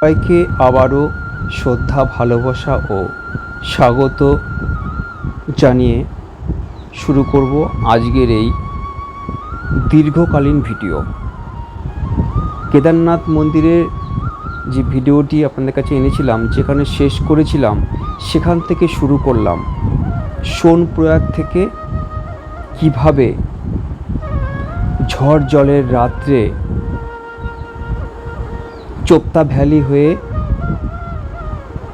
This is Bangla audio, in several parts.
সবাইকে আবারও শ্রদ্ধা, ভালোবাসা ও স্বাগত জানিয়ে শুরু করব আজকের এই দীর্ঘকালীন ভিডিও। কেদারনাথ মন্দিরের যে ভিডিওটি আপনাদের কাছে এনেছিলাম, যেখানে শেষ করেছিলাম সেখান থেকে শুরু করলাম। সোনপ্রয়াগ থেকে কিভাবে ঝড় জলের রাত্রে চোপতা ভ্যালি হয়ে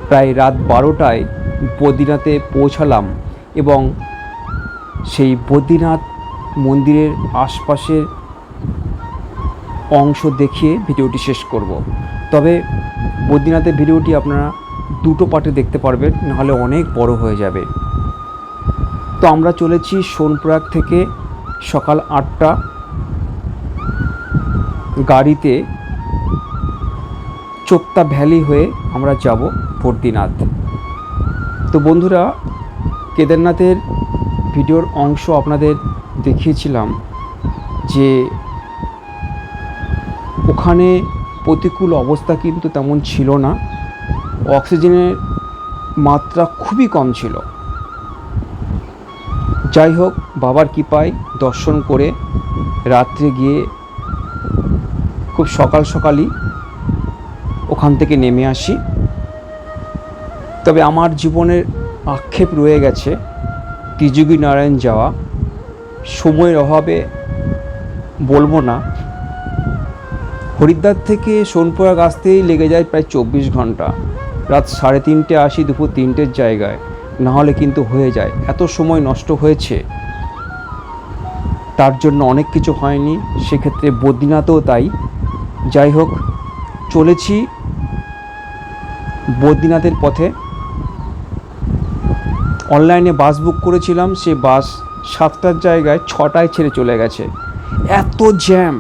প্রায় রাত 12টায় বদ্রীনাথে পৌঁছালাম এবং সেই বদ্রীনাথ মন্দিরের আশপাশের অংশ দেখিয়ে ভিডিওটি শেষ করব। তবে বদ্রীনাথের ভিডিওটি আপনারা দুটো পার্টে দেখতে পারবেন, নাহলে অনেক বড় হয়ে যাবে। তো আমরা চলেছি সোনপ্রয়াগ থেকে সকাল 8টা গাড়িতে চোপতা ভ্যালি হয়ে আমরা যাব বদ্রীনাথ। তো বন্ধুরা, কেদারনাথের ভিডিওর অংশ আপনাদের দেখিয়েছিলাম যে ওখানে প্রতিকূল অবস্থা কিন্তু তেমন ছিল না, অক্সিজেনের মাত্রা খুবই কম ছিল। যাই হোক, বাবার কৃপায় দর্শন করে রাত্রে গিয়ে খুব সকালই ওখান থেকে নেমে আসি। তবে আমার জীবনের আক্ষেপ রয়ে গেছে ত্রিযোগী নারায়ণ যাওয়া। সময়ের অভাবে বলবো না, হরিদ্বার থেকে সোনপ্রয়াগ আসতেই লেগে যায় প্রায় 24 ঘন্টা। রাত 3:30 আসি দুপুর 3টের জায়গায়, নাহলে কিন্তু হয়ে যায়। এত সময় নষ্ট হয়েছে, তার জন্য অনেক কিছু হয়নি। সেক্ষেত্রে বদ্রীনাথও তাই। যাই হোক, চলেছি বদ্রীনাথের পথে। অনলাইনে বাস বুক করেছিলাম, সে বাস 7টার জায়গায় 6টায় ছেড়ে চলে গেছে। এত জ্যাম!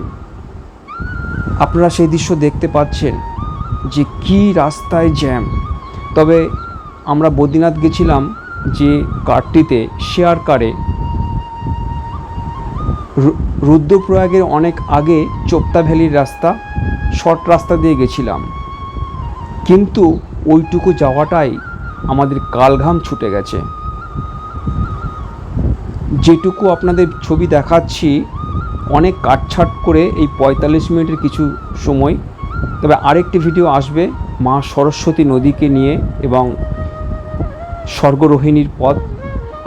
আপনারা সেই দৃশ্য দেখতে পাচ্ছেন যে কি রাস্তায় জ্যাম। তবে আমরা বদ্রীনাথ গেছিলাম যে কারটিতে, শেয়ার কারে। রুদ্রপ্রয়াগের অনেক আগে চোপতা ভ্যালির রাস্তা, শর্ট রাস্তা দিয়ে গেছিলাম, কিন্তু ওইটুকু যাওয়াটাই আমাদের কালঘাম ছুটে গেছে। যেটুকু আপনাদের ছবি দেখাচ্ছি অনেক কাটছাট করে এই 45 মিনিটের কিছু সময়। তবে আরেকটি ভিডিও আসবে মা সরস্বতী নদীকে নিয়ে এবং স্বর্গরোহিণীর পথ,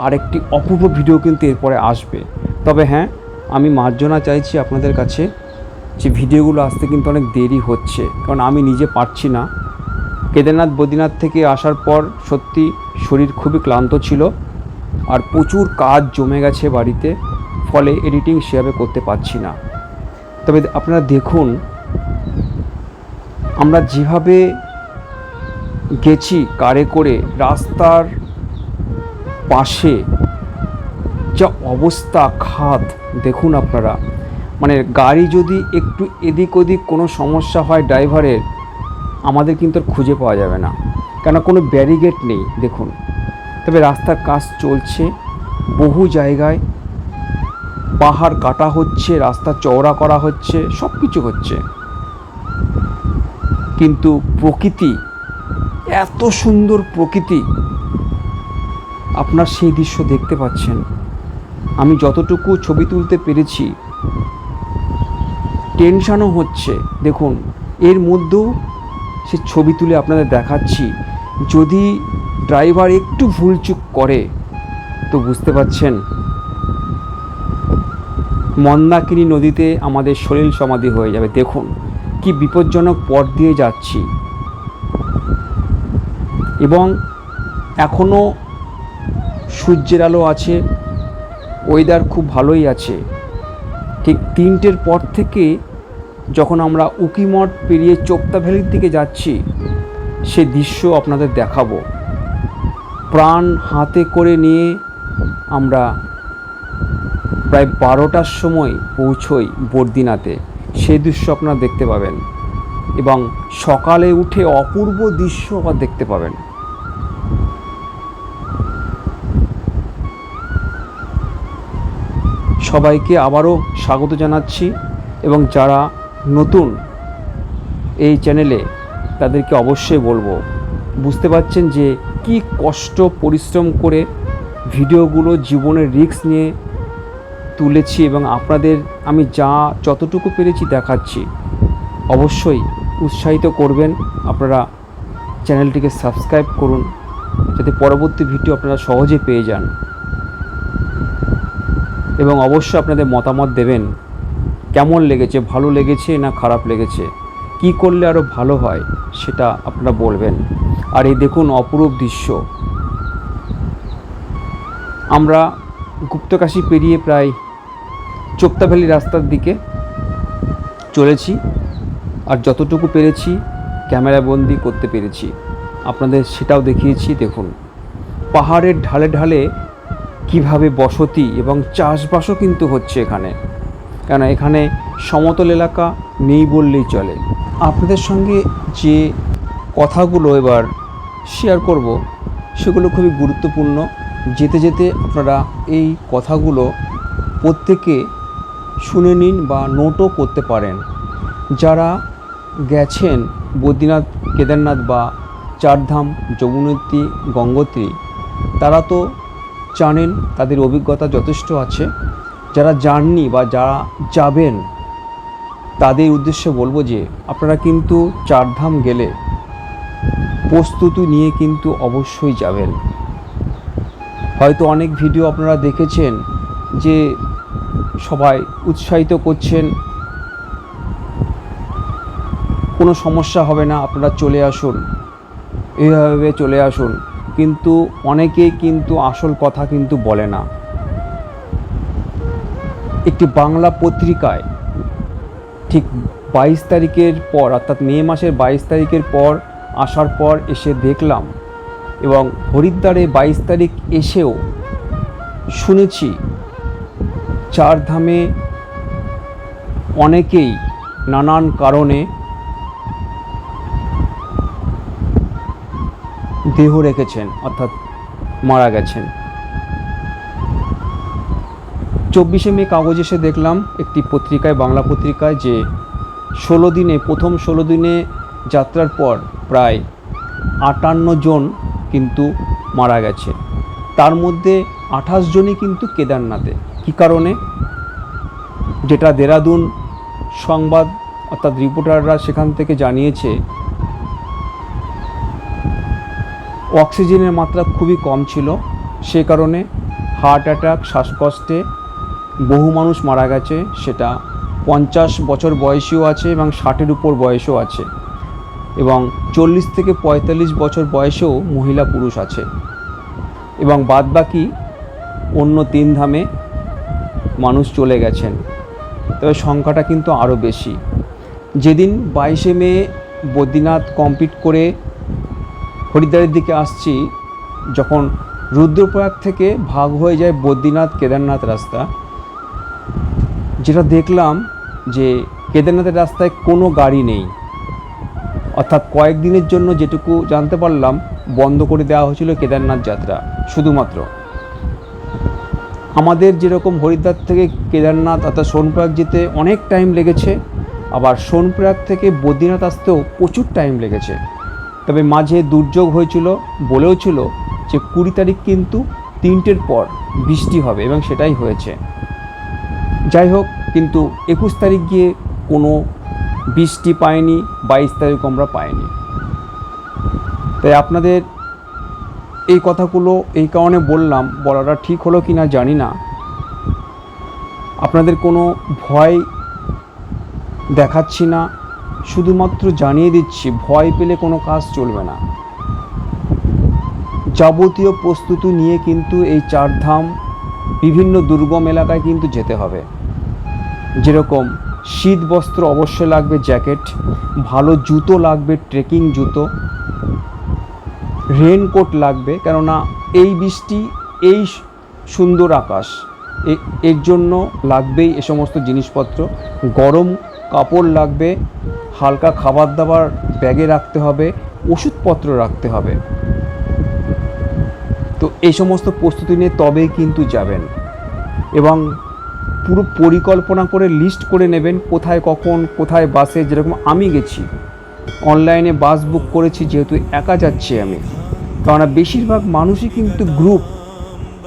আরেকটি অপূর্ব ভিডিও কিন্তু এরপরে আসবে। তবে হ্যাঁ, আমি মার্জনা চাইছি আপনাদের কাছে যে ভিডিওগুলো আসতে কিন্তু অনেক দেরি হচ্ছে, কারণ আমি নিজে পারছি না। কেদারনাথ বদ্রীনাথ থেকে আসার পর সত্যি শরীর খুবই ক্লান্ত ছিল, আর প্রচুর কাজ জমে গেছে বাড়িতে, ফলে এডিটিং সেভাবে করতে পারছি না। তবে আপনারা দেখুন, আমরা যেভাবে গেছি কারে করে, রাস্তার পাশে যা অবস্থা, খাদ দেখুন আপনারা। মানে গাড়ি যদি একটু এদিক ওদিক কোনো সমস্যা হয় ড্রাইভারের, আমাদের কিন্তু আর খুঁজে পাওয়া যাবে না, কেন কোনো ব্যারিকেড নেই দেখুন। তবে রাস্তার কাজ চলছে, বহু জায়গায় পাহাড় কাটা হচ্ছে, রাস্তা চওড়া করা হচ্ছে, সব কিছু হচ্ছে। কিন্তু প্রকৃতি, এত সুন্দর প্রকৃতি, আপনার সেই দৃশ্য দেখতে পাচ্ছেন। আমি যতটুকু ছবি তুলতে পেরেছি, টেনশানও হচ্ছে দেখুন। এর মধ্যেও সে ছবি তুলে আপনাদের দেখাচ্ছি। যদি ড্রাইভার একটু ভুলচুক করে তো বুঝতে পারছেন, মন্দাকিনী নদীতে আমাদের সলিল সমাধি হয়ে যাবে। দেখুন কি বিপজ্জনক পথ দিয়ে যাচ্ছি, এবং এখনও সূর্যের আলো আছে, ওয়েদার খুব ভালোই আছে। ঠিক 3টের পর থেকে যখন আমরা উকিমঠ পেরিয়ে চোপতা ভ্যালির দিকে যাচ্ছি, সে দৃশ্য আপনাদের দেখাবো। প্রাণ হাতে করে নিয়ে আমরা প্রায় 12টার সময় পৌঁছই বদ্রীনাথে। সেই দৃশ্য আপনারা দেখতে পাবেন, এবং সকালে উঠে অপূর্ব দৃশ্য আবার দেখতে পাবেন। সবাইকে আবারও স্বাগত জানাচ্ছি, এবং যারা নতুন এই চ্যানেলে তাদেরকে অবশ্যই বলবো, বুঝতে পারছেন যে কি কষ্ট পরিশ্রম করে ভিডিওগুলো জীবনের রিস্ক নিয়ে তুলেছি এবং আপনাদের আমি যতটুকু পেরেছি দেখাচ্ছি। অবশ্যই উৎসাহিত করবেন, আপনারা চ্যানেলটিকে সাবস্ক্রাইব করুন যাতে পরবর্তী ভিডিও আপনারা সহজে পেয়ে যান, এবং অবশ্যই আপনাদের মতামত দেবেন কেমন লেগেছে, ভালো লেগেছে না খারাপ লেগেছে, কি করলে আরও ভালো হয় সেটা আপনারা বলবেন। আর এই দেখুন অপরূপ দৃশ্য, আমরা গুপ্তকাশী পেরিয়ে প্রায় চোপতা ভ্যালি রাস্তার দিকে চলেছি, আর যতটুকু পেরেছি ক্যামেরা বন্দি করতে পেরেছি, আপনাদের সেটাও দেখিয়েছি। দেখুন পাহাড়ের ঢালে ঢালে কিভাবে বসতি এবং চাষবাসও কিন্তু হচ্ছে এখানে, কেন এখানে সমতল এলাকা নেই বললেই চলে। আপনাদের সঙ্গে যে কথাগুলো এবার শেয়ার করব সেগুলো খুবই গুরুত্বপূর্ণ। যেতে যেতে আপনারা এই কথাগুলো প্রত্যেকে শুনে নিন বা নোটও করতে পারেন। যারা গেছেন বদ্রীনাথ, কেদারনাথ বা চারধাম, যমুনোত্রী, গঙ্গোত্রী, তারা তো জানেন, তাদের অভিজ্ঞতা যথেষ্ট আছে। যারা যাননি বা যারা যাবেন তাদের উদ্দেশ্যে বলবো যে আপনারা কিন্তু চারধাম গেলে প্রস্তুতি নিয়ে কিন্তু অবশ্যই যাবেন। হয়তো অনেক ভিডিও আপনারা দেখেছেন যে সবাই উৎসাহিত করছেন, কোনো সমস্যা হবে না, আপনারা চলে আসুন, এইভাবে চলে আসুন, কিন্তু অনেকেই কিন্তু আসল কথা কিন্তু বলে না। একটি বাংলা পত্রিকায় ঠিক 22 তারিখের পর, অর্থাৎ মে মাসের 22 তারিখের পর আসার পর এসে দেখলাম, এবং হরিদ্বারে 22 তারিখ এসেও শুনেছি চারধামে অনেকেই নানান কারণে দেহ রেখেছেন, অর্থাৎ মারা গেছেন। 24শে মে কাগজ এসে দেখলাম একটি পত্রিকায়, বাংলা পত্রিকায়, যে 16 দিনে, প্রথম 16 দিনে যাত্রার পর প্রায় 58 জন কিন্তু মারা গেছে, তার মধ্যে 28 জনই কিন্তু কেদারনাথে। কী কারণে? যেটা দেরাদুন সংবাদ অর্থাৎ রিপোর্টাররা সেখান থেকে জানিয়েছে, অক্সিজেনের মাত্রা খুবই কম ছিল, সে কারণে হার্ট অ্যাটাক, শ্বাসকষ্টে বহু মানুষ মারা গেছে। সেটা 50 বছর বয়সীও আছে এবং 60-এর উপর বয়সও আছে, এবং 40 থেকে 45 বছর বয়সেও মহিলা পুরুষ আছে, এবং বাদবাকি অন্য 3 ধামে মানুষ চলে গেছেন। তবে সংখ্যাটা কিন্তু আরও বেশি। যেদিন 22শে মে বদ্রীনাথ কমপ্লিট করে হরিদ্বারের দিকে আসছি, যখন রুদ্রপ্রয়াগ থেকে ভাগ হয়ে যায় বদ্রীনাথ কেদারনাথ রাস্তা, যেটা দেখলাম যে কেদারনাথের রাস্তায় কোনো গাড়ি নেই, অর্থাৎ কয়েকদিনের জন্য যেটুকু জানতে পারলাম বন্ধ করে দেওয়া হয়েছিল কেদারনাথ যাত্রা। শুধুমাত্র আমাদের যেরকম হরিদ্বার থেকে কেদারনাথ অর্থাৎ সোনপ্রয়াগ যেতে অনেক টাইম লেগেছে, আবার সোনপ্রয়াগ থেকে বদ্রীনাথ আসতেও প্রচুর টাইম লেগেছে। তবে মাঝে দুর্যোগ হয়েছিল, বলেও ছিল যে 20 তারিখ কিন্তু 3টের পর বৃষ্টি হবে, এবং সেটাই হয়েছে। যাই হোক, কিন্তু 21 তারিখ গিয়ে কোনো বৃষ্টি পাইনি, 22 তারিখ আমরা পাইনি। তাই আপনাদের এই কথাগুলো এই কারণে বললাম, বলাটা ঠিক হলো কি না জানি না, আপনাদের কোনো ভয় দেখাচ্ছি না, শুধুমাত্র জানিয়ে দিচ্ছি ভয় পেলে কোনো কাজ চলবে না। যাবতীয় প্রস্তুতি নিয়ে কিন্তু এই চারধাম বিভিন্ন দুর্গম এলাকায় কিন্তু যেতে হবে। যেরকম শীত বস্ত্র অবশ্যই লাগবে, জ্যাকেট, ভালো জুতো লাগবে, ট্রেকিং জুতো, রেনকোট লাগবে, কেননা এই বৃষ্টি, এই সুন্দর আকাশ, এর জন্য লাগবেই এ সমস্ত জিনিসপত্র। গরম কাপড় লাগবে, হালকা খাবার দাবার ব্যাগে রাখতে হবে, ওষুধপত্র রাখতে হবে। তো এই সমস্ত প্রস্তুতি নিয়ে তবেই কিন্তু যাবেন, এবং পুরো পরিকল্পনা করে লিস্ট করে নেবেন কোথায় কখন কোথায় বাসে। যেরকম আমি গেছি অনলাইনে বাস বুক করেছি, যেহেতু একা যাচ্ছি আমি, কেননা বেশিরভাগ মানুষই কিন্তু গ্রুপ,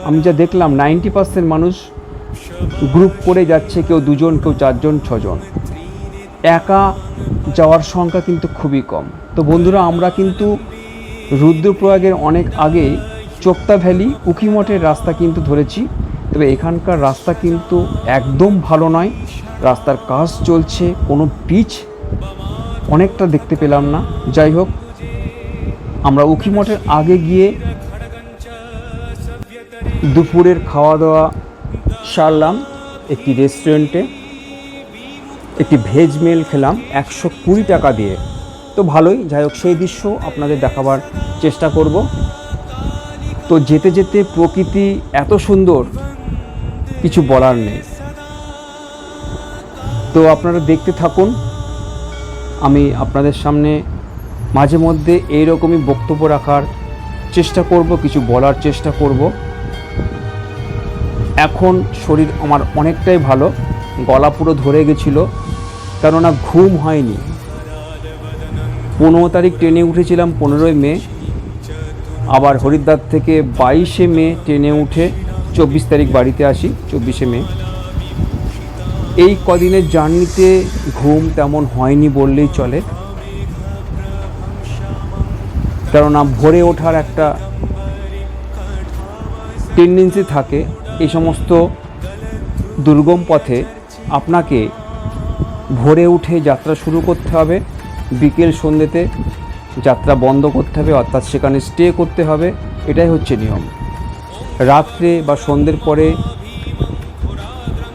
আমি যা দেখলাম 90% মানুষ গ্রুপ করে যাচ্ছে, কেউ 2 জন, কেউ 4 জন, 6 জন। একা যাওয়ার সংখ্যা কিন্তু খুবই কম। তো বন্ধুরা, আমরা কিন্তু রুদ্রপ্রয়াগের অনেক আগে চোপতা ভ্যালি উখিমঠের রাস্তা কিন্তু ধরেছি। তবে এখানকার রাস্তা কিন্তু একদম ভালো নয়, রাস্তার কাজ চলছে, কোনো পিচ অনেকটা দেখতে পেলাম না। যাই হোক, আমরা উখিমঠের আগে গিয়ে দুপুরের খাওয়া দাওয়া সারলাম একটি রেস্টুরেন্টে, একটি ভেজ মিল খেলাম 120 টাকা দিয়ে। তো ভালোই, যাই হোক, সেই দৃশ্য আপনাদের দেখাবার চেষ্টা করব। তো যেতে যেতে প্রকৃতি এত সুন্দর, কিছু বলার নেই। তো আপনারা দেখতে থাকুন, আমি আপনাদের সামনে মাঝে মধ্যে এইরকমই বক্তব্য রাখার চেষ্টা করব, কিছু বলার চেষ্টা করব। এখন শরীর আমার অনেকটাই ভালো, গলা পুরো ধরে গেছিলো, কেননা ঘুম হয়নি। 15 তারিখ ট্রেনে উঠেছিলাম 15ই মে, আবার হরিদ্বার থেকে 22শে মে ট্রেনে উঠে 24 তারিখ বাড়িতে আসি, 24শে মে। এই কদিনের জার্নিতে ঘুম তেমন হয়নি বললেই চলে, কেননা ভোরে ওঠার একটা টেন্ডেন্সি থাকে। এই সমস্ত দুর্গম পথে আপনাকে ভোরে উঠে যাত্রা শুরু করতে হবে, বিকেল সন্ধ্যেতে যাত্রা বন্ধ করতে হবে, অর্থাৎ সেখানে স্টে করতে হবে। এটাই হচ্ছে নিয়ম। রাত্রে বা সন্ধ্যের পরে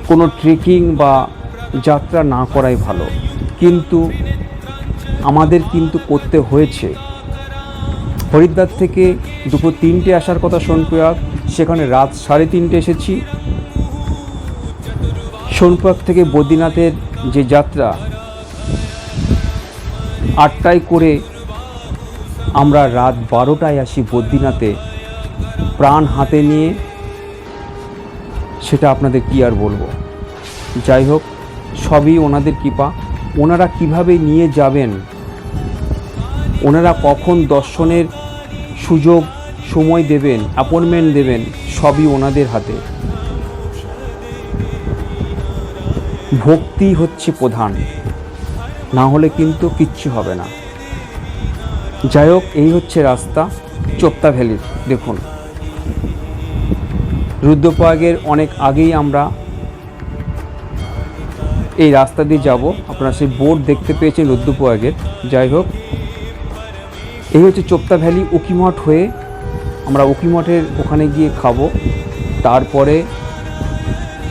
কোনো ট্রেকিং বা যাত্রা না করাই ভালো, কিন্তু আমাদের কিন্তু করতে হয়েছে। হরিদ্বার থেকে দুপুর 3টে আসার কথা সোনপ্রয়াগ, সেখানে রাত 3:30 এসেছি। সোনপ্রয়াগ থেকে বদ্রীনাথের যে যাত্রা 8টায় করে আমরা রাত 12টায় আসি বদ্রীনাথে, প্রাণ হাতে নিয়ে। সেটা আপনাদের কি আর বলবো। যাই হোক, সবই ওনাদের কৃপা। ওনারা কিভাবে নিয়ে যাবেন, ওনারা কখন দর্শনের সুযোগ সময় দেবেন, অ্যাপয়েন্টমেন্ট দেবেন, সবই ওনাদের হাতে। ভক্তি হচ্ছে প্রধান, না হলে কিন্তু কিচ্ছু হবে না। যাই হোক, এই হচ্ছে রাস্তা চোপতা ভ্যালির। দেখুন, রুদ্রপ্রয়াগের অনেক আগেই আমরা এই রাস্তা দিয়ে যাব। আপনারা সেই বোর্ড দেখতে পেয়েছেন রুদ্রপ্রয়াগের। যাই হোক, এই হচ্ছে চোপতা ভ্যালি। উখিমঠ হয়ে আমরা উখিমঠের ওখানে গিয়ে খাবো, তারপরে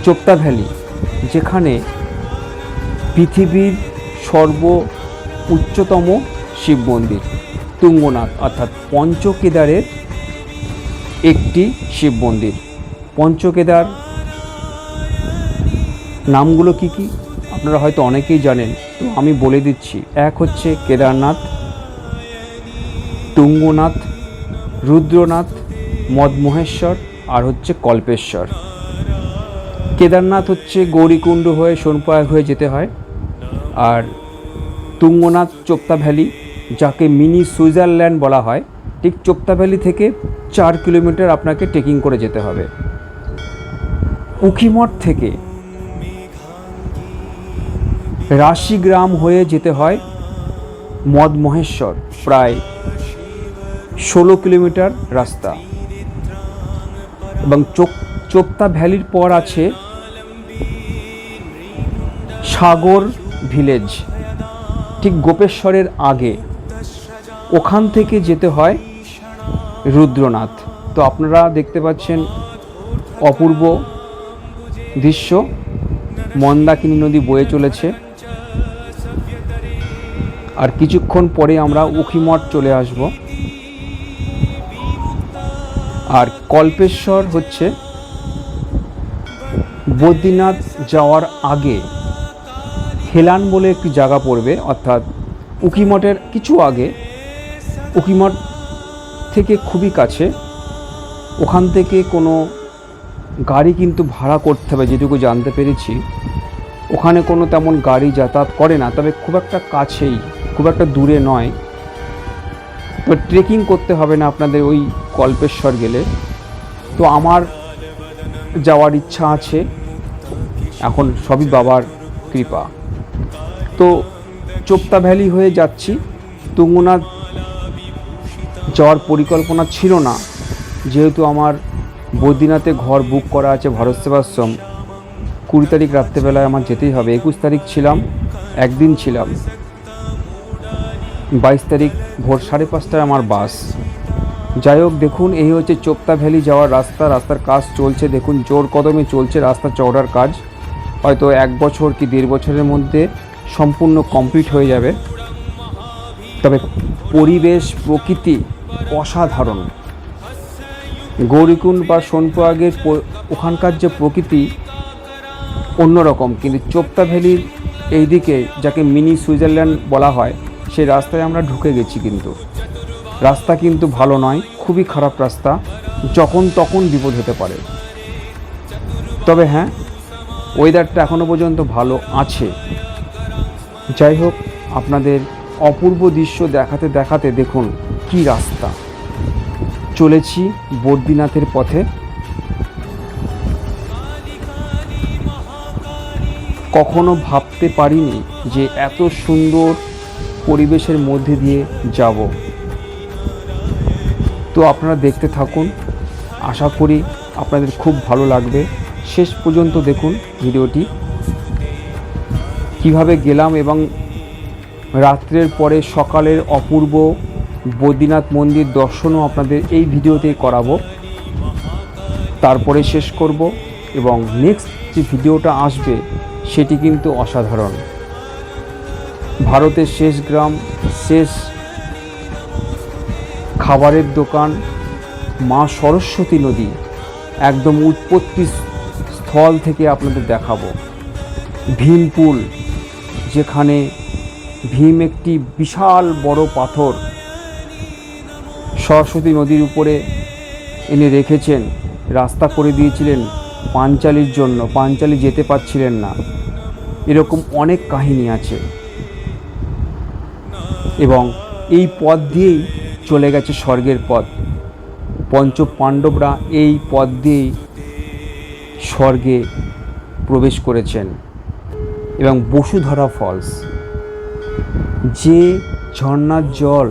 চোপতা ভ্যালি, যেখানে পৃথিবীর সর্ব উচ্চতম শিব মন্দির তুঙ্গনাথ, অর্থাৎ পঞ্চকেদারের একটি শিব মন্দির। পঞ্চকেদার নামগুলো কি কি আপনারা হয়তো অনেকেই জানেন, তো আমি বলে দিচ্ছি। এক হচ্ছে কেদারনাথ, তুঙ্গনাথ, রুদ্রনাথ, মদমহেশ্বর, আর হচ্ছে কল্পেশ্বর। কেদারনাথ হচ্ছে গৌরীকুণ্ড হয়ে সোনপ্রয়াগ হয়ে যেতে হয়, আর তুঙ্গনাথ চোপতা ভ্যালি, যাকে মিনি সুইজারল্যান্ড বলা হয়, ঠিক চোপতা ভ্যালি থেকে 4 কিলোমিটার আপনাকে ট্রেকিং করে যেতে হবে। উখিমঠ থেকে রাশিগ্রাম হয়ে যেতে হয় মদমহেশ্বর, প্রায় 16 কিলোমিটার রাস্তা। এবং চোপতা ভ্যালির পর আছে সাগর ভিলেজ, ঠিক গোপেশ্বরের আগে। ওখান থেকে যেতে হয় রুদ্রনাথ। তো আপনারা দেখতে পাচ্ছেন অপূর্ব দৃশ্য, মন্দাকিনী নদী বয়ে চলেছে। আর কিছুক্ষণ পরে আমরা উখিমঠ চলে আসব। আর কল্পেশ্বর হচ্ছে বদ্রীনাথ যাওয়ার আগে হেলান বলে একটি জায়গা পড়বে, অর্থাৎ উখিমঠের কিছু আগে। উখিমঠ থেকে খুবই কাছে। ওখান থেকে কোনো গাড়ি কিন্তু ভাড়া করতে হবে, যেটুকু জানতে পেরেছি। ওখানে কোনো তেমন গাড়ি যাতায়াত করে না, তবে খুব একটা কাছেই খুব একটা দূরে নয়, তো ট্রেকিং করতে হবে না আপনাদের ওই কল্পেশ্বর গেলে। তো আমার যাওয়ার ইচ্ছা আছে, এখন সবই বাবার কৃপা। তো চোপতা ভ্যালি হয়ে যাচ্ছি। তুঙ্গনাথ যাওয়ার পরিকল্পনা ছিল না, যেহেতু আমার বদ্রীনাথে ঘর বুক করা আছে ভারত সেবাশ্রম। 20 তারিখ রাত্রেবেলায় আমার যেতেই হবে। 21 তারিখ ছিলাম, একদিন ছিলাম। 22 তারিখ ভোর 5:30টায় আমার বাস। যাই হোক, দেখুন এই হচ্ছে চোপতা ভ্যালি যাওয়ার রাস্তা। রাস্তার কাজ চলছে, দেখুন জোর কদমে চলছে রাস্তা চওড়ার কাজ। হয়তো 1 বছর কি 1.5 বছরের মধ্যে সম্পূর্ণ কমপ্লিট হয়ে যাবে। তবে পরিবেশ প্রকৃতি অসাধারণ। গৌরীকুণ্ড বা সোনপ্রয়াগের ওখানকার যে প্রকৃতি অন্যরকম, কিন্তু চোপতা ভ্যালির এই দিকে, যাকে মিনি সুইজারল্যান্ড বলা হয়, সেই রাস্তায় আমরা ঢুকে গেছি। কিন্তু রাস্তা কিন্তু ভালো নয়, খুবই খারাপ রাস্তা, যখন তখন বিপদ হতে পারে। তবে হ্যাঁ, ওয়েদারটা এখনও পর্যন্ত ভালো আছে। যাই হোক, আপনাদের অপূর্ব দৃশ্য দেখাতে দেখাতে দেখুন কি রাস্তা। চলেছি বদ্রীনাথের পথে। কখনো ভাবতে পারিনি যে এত সুন্দর পরিবেশের মধ্যে দিয়ে যাব। তো আপনারা দেখতে থাকুন, আশা করি আপনাদের খুব ভালো লাগবে। শেষ পর্যন্ত দেখুন ভিডিওটি, কিভাবে গেলাম এবং রাত্রের পরে সকালের অপূর্ব বদ্রীনাথ মন্দির দর্শনও আপনাদের এই ভিডিওতে করাবো। তারপরে শেষ করব, এবং নেক্সট যে ভিডিওটা আসবে সেটি কিন্তু অসাধারণ। ভারতের শেষ গ্রাম, শেষ খাবারের দোকান, মা সরস্বতী নদী একদম উৎপত্তি স্থল থেকে আপনাদের দেখাবো। ভীমপুল, যেখানে ভীম একটি বিশাল বড় পাথর সরস্বতী নদীর উপরে এনে রেখেছেন, রাস্তা করে দিয়েছিলেন পাঞ্চালীর জন্য, পাঞ্চালী যেতে পারছিলেন না। এরকম অনেক কাহিনী আছে, এবং এই পথ দিয়েই চলে গেছে স্বর্গের পথ। পঞ্চ পাণ্ডবরা এই পথ দিয়েই স্বর্গে প্রবেশ করেছেন। এবং বসুধরা ফলস, যে ঝর্ণার জল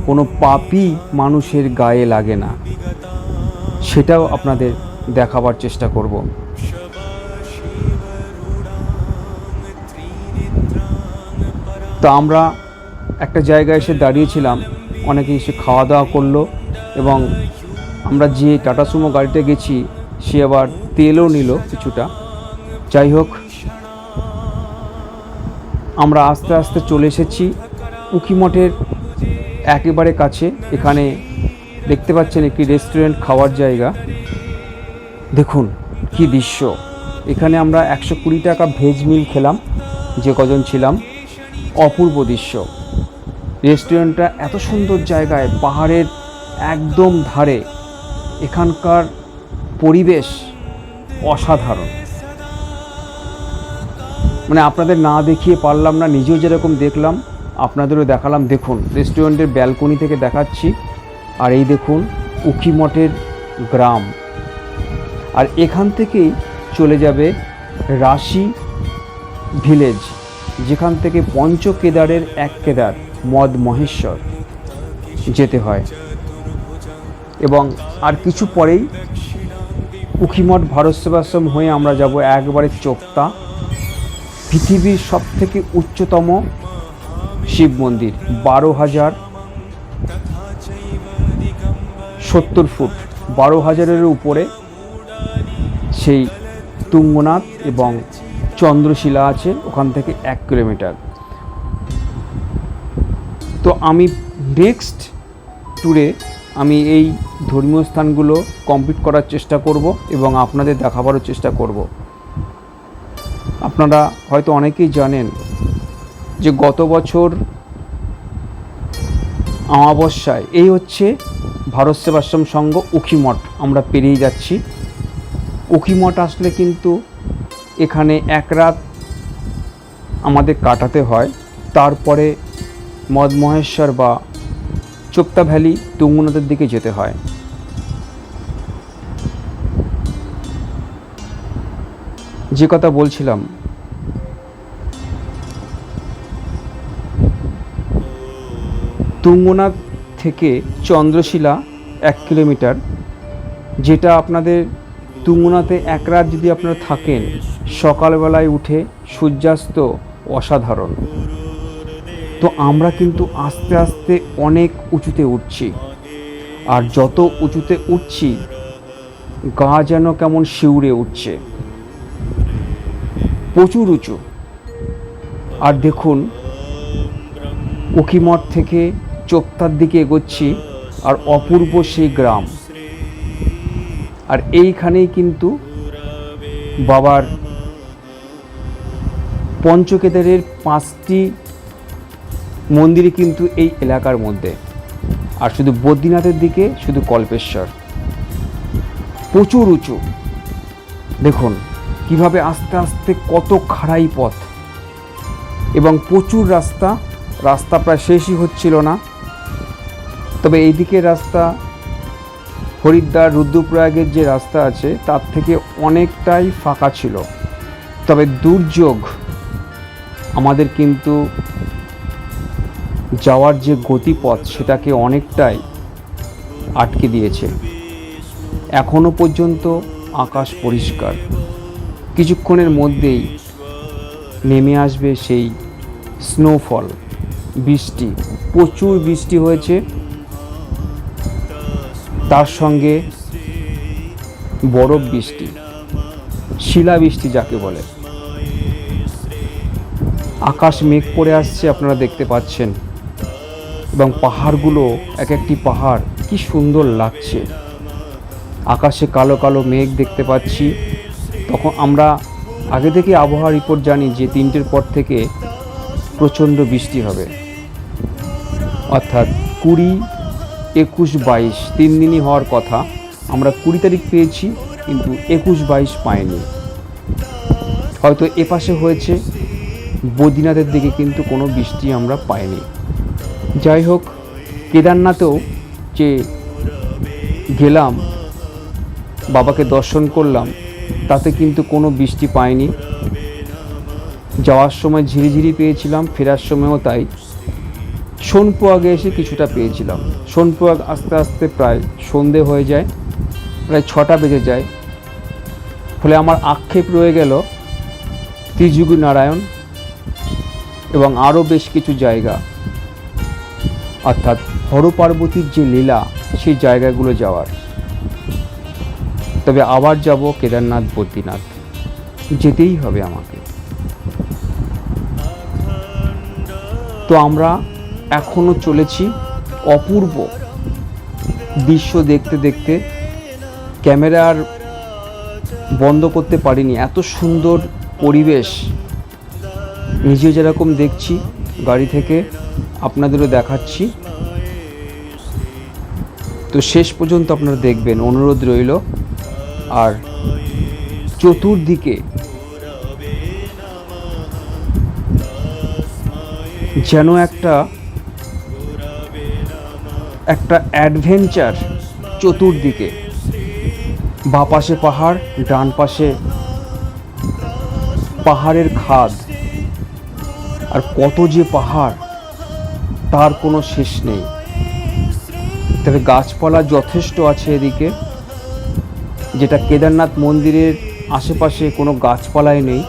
কোনো পাপী মানুষের গায়ে লাগে না, সেটাও আপনাদের দেখাবার চেষ্টা করব। তো আমরা একটা জায়গায় এসে দাঁড়িয়েছিলাম, অনেকে এসে খাওয়া দাওয়া করলো, এবং আমরা যে টাটা সুমো গাড়িতে গেছি সে আবার তেলও নিল কিছুটা। যাই হোক, আমরা আস্তে আস্তে চলে এসেছি উখিমঠের একেবারে কাছে। এখানে দেখতে পাচ্ছেন একটি রেস্টুরেন্ট, খাওয়ার জায়গা। দেখুন কি দৃশ্য। এখানে আমরা 120 টাকা ভেজ মিল খেলাম, যে কজন ছিলাম। অপূর্ব দৃশ্য। রেস্টুরেন্টটা এত সুন্দর জায়গায়, পাহাড়ের একদম ধারে। এখানকার পরিবেশ অসাধারণ, মানে আপনাদের না দেখিয়ে পারলাম না। নিজেও যেরকম দেখলাম আপনাদেরও দেখালাম। দেখুন রেস্টুরেন্টের ব্যালকনি থেকে দেখাচ্ছি। আর এই দেখুন উখিমঠের গ্রাম। আর এখান থেকেই চলে যাবে রাশি ভিলেজ, যেখান থেকে পঞ্চকেদারের এক কেদার মদ মহেশ্বর যেতে হয়। এবং আর কিছু পরেই উখিমঠ ভারত সেবাশ্রম হয়ে আমরা যাব একবারে চোপতা, পৃথিবীর সবথেকে উচ্চতম শিব মন্দির, 12,070 ফুট, 12,000-এর উপরে সেই তুঙ্গনাথ এবং চন্দ্রশিলা আছে, ওখান থেকে 1 কিলোমিটার। তো আমি নেক্সট ট্যুরে আমি এই ধর্মীয় স্থানগুলো কমপ্লিট করার চেষ্টা করব এবং আপনাদের দেখাবারও চেষ্টা করব। আপনারা হয়তো অনেকেই জানেন যে গত বছর অমাবস্যায়, এই হচ্ছে ভারত সেবাশ্রম সংঘ উখিমঠ, আমরা পেরিয়ে যাচ্ছি। উখিমঠ আসলে কিন্তু এখানে 1 রাত আমাদের কাটাতে হয়। তারপরে মদমহেশ্বর বা চোপতা ভ্যালি তুঙ্গনাথের দিকে যেতে হয়। যে কথা বলছিলাম, তুঙ্গনাথ থেকে চন্দ্রশিলা 1 কিলোমিটার, যেটা আপনাদের তুঙ্গনাথে এক রাত যদি আপনারা থাকেন, সকালবেলায় উঠে সূর্যাস্ত অসাধারণ। তো আমরা কিন্তু আস্তে আস্তে অনেক উঁচুতে উঠছি, আর যত উঁচুতে উঠছি গা যেন কেমন শিউরে উঠছে, প্রচুর উঁচু। আর দেখুন, উখিমঠ থেকে চোপতার দিকে এগোচ্ছি, আর অপূর্ব সেই গ্রাম। আর এইখানেই কিন্তু বাবার পঞ্চকেদারের 5টি মন্দিরই কিন্তু এই এলাকার মধ্যে। আর শুধু বদ্রীনাথের দিকে শুধু কল্পেশ্বর। প্রচুর উঁচু, দেখুন কিভাবে আস্তে আস্তে কত খাড়াই পথ, এবং প্রচুর রাস্তা প্রায় শেষই হচ্ছিল না। তবে এইদিকে রাস্তা, হরিদ্বার রুদ্রপ্রয়াগের যে রাস্তা আছে তার থেকে অনেকটাই ফাঁকা ছিল। তবে দুর্যোগ আমাদের কিন্তু যাওয়ার যে গতিপথ সেটাকে অনেকটাই আটকে দিয়েছে। এখনো পর্যন্ত আকাশ পরিষ্কার, কিছুক্ষণের মধ্যেই নেমে আসবে সেই স্নোফল, বৃষ্টি। প্রচুর বৃষ্টি হয়েছে, তার সঙ্গে বরফ বৃষ্টি, শিলাবৃষ্টি যাকে বলে। আকাশ মেঘ করে আসছে, আপনারা দেখতে পাচ্ছেন, এবং পাহাড়গুলো এক একটি পাহাড় কি সুন্দর লাগছে। আকাশে কালো কালো মেঘ দেখতে পাচ্ছি। তখন আমরা আগে থেকে আবহাওয়া রিপোর্ট জানি যে 3টের পর থেকে প্রচণ্ড বৃষ্টি হবে, অর্থাৎ 20, 21, 22 3 দিনই হওয়ার কথা। আমরা 20 তারিখ পেয়েছি, কিন্তু 21, 22 পাইনি। হয়তো এপাশে হয়েছে, বদ্রীনাথের দিকে কিন্তু কোনো বৃষ্টি আমরা পাইনি। যাই হোক, কেদারনাথেও যে গেলাম, বাবাকে দর্শন করলাম, তাতে কিন্তু কোনো বৃষ্টি পাইনি। যাওয়ার সময় ঝিরিঝিরি পেয়েছিলাম, ফেরার সময়ও তাই। সোনপ্রয়াগে এসে কিছুটা পেয়েছিলাম। সোনপ্রয়াগ আস্তে আস্তে প্রায় সন্ধে হয়ে যায়, প্রায় 6টা বেজে যায়। ফলে আমার আক্ষেপ রয়ে গেল ত্রিযুগী নারায়ণ এবং আরও বেশ কিছু জায়গা, অর্থাৎ হরপার্বতীর যে লীলা সেই জায়গাগুলো যাওয়ার। তবে আবার যাব কেদারনাথ, বদ্রীনাথ, যেতেই হবে আমাকে। তো আমরা এখনো চলেছি, অপূর্ব দৃশ্য দেখতে দেখতে। ক্যামেরা আর বন্ধ করতে পারিনি, এত সুন্দর পরিবেশ। নিজে যেরকম দেখছি গাড়ি থেকে, আপনাদেরও দেখাচ্ছি। তো শেষ পর্যন্ত আপনারা দেখবেন, অনুরোধ রইল। আর চতুর্দিকে যেন একটা অ্যাডভেঞ্চার। চতুর্দিকে বাঁ পাশে পাহাড়, ডান পাশে পাহাড়ের খাদ, আর কত যে পাহাড় তার কোনো শেষ নেই। তবে গাছপালা যথেষ্ট আছে এদিকে, যেটা কেদারনাথ মন্দিরের আশেপাশে কোনো গাছপালাই নেই।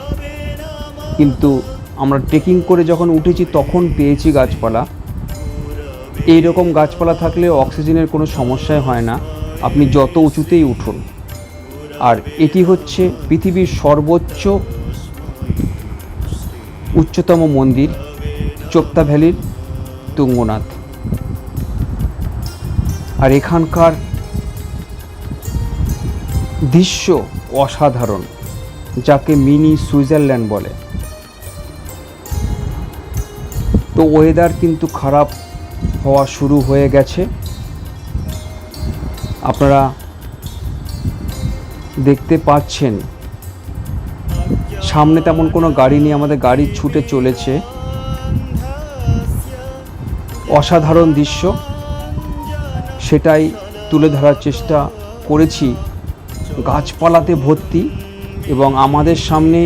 কিন্তু আমরা ট্রেকিং করে যখন উঠেছি তখন পেয়েছি গাছপালা। এই রকম গাছপালা থাকলে অক্সিজেনের কোনো সমস্যাই হয় না, আপনি যত উঁচুতেই উঠুন। আর এটি হচ্ছে পৃথিবীর সর্বোচ্চ উচ্চতম মন্দির, চোপতা ভ্যালির তুঙ্গনাথ। আর এখানকার দৃশ্য অসাধারণ, যাকে মিনি সুইজারল্যান্ড বলে। তো ওয়েদার কিন্তু খারাপ হওয়া শুরু হয়ে গেছে, আপনারা দেখতে পাচ্ছেন। সামনে তেমন কোনো গাড়ি নেই, আমাদের গাড়ি ছুটে চলেছে। অসাধারণ দৃশ্য, সেটাই তুলে ধরার চেষ্টা করেছি। গাছপালাতে ভর্তি এবং আমাদের সামনে